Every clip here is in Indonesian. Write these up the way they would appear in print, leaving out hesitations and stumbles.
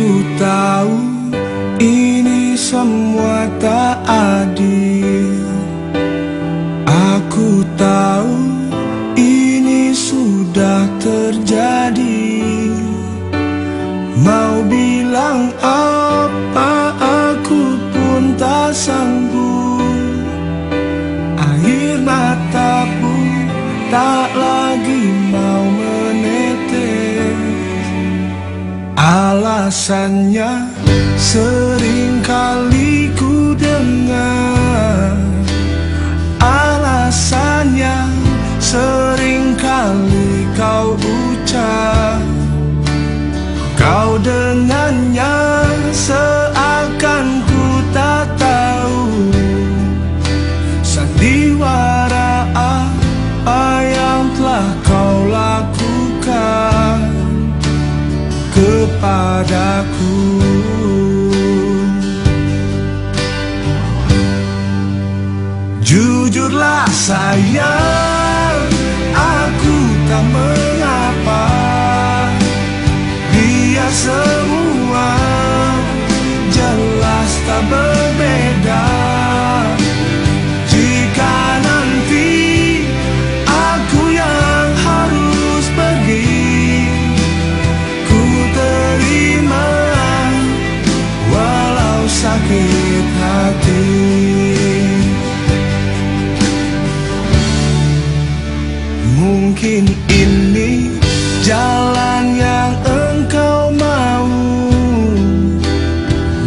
Aku tahu ini semua tak adil. Aku tahu ini sudah terjadi. Mau bilang apa aku pun tak sanggup. Air mata pun tak lagi mau menetes. Alasannya sering kali ku dengar. Alasannya sering kali kau ucap. Kau dengannya seakan ku tak tahu sandiwara apa yang telah kau lakukan kepadaku. Jujurlah sayang, aku tak mengapa. Biar semua jelas tak berbeda. Jika nanti aku yang harus pergi, ku terima walau sakit hati. Mungkin ini jalan yang engkau mau.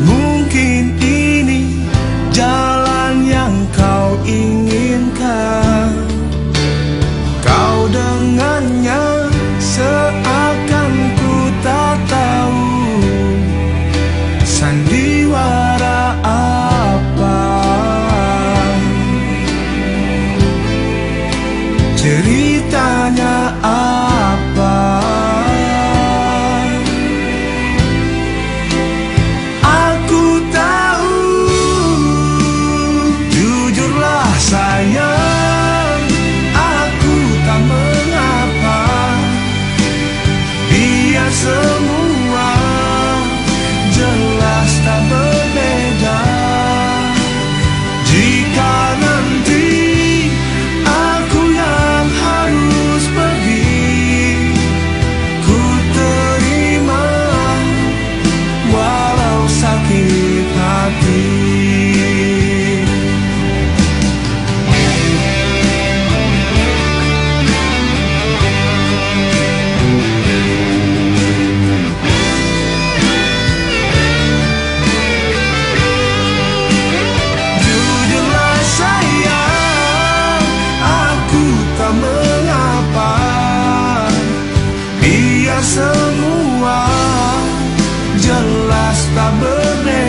Mungkin ini jalan yang kau inginkan. Kau dengannya seakan ku tak tahu sandiwara apa. Ceritanya apa? Aku tahu. Jujurlah sayang, aku tak mengapa. Biar semua jelas tak berbeda. Jika nanti aku yang harus pergi, ku terima walau sakit hati. Jujurlah sayang, aku tak mengapa. Biar semua jelas tak berbeda.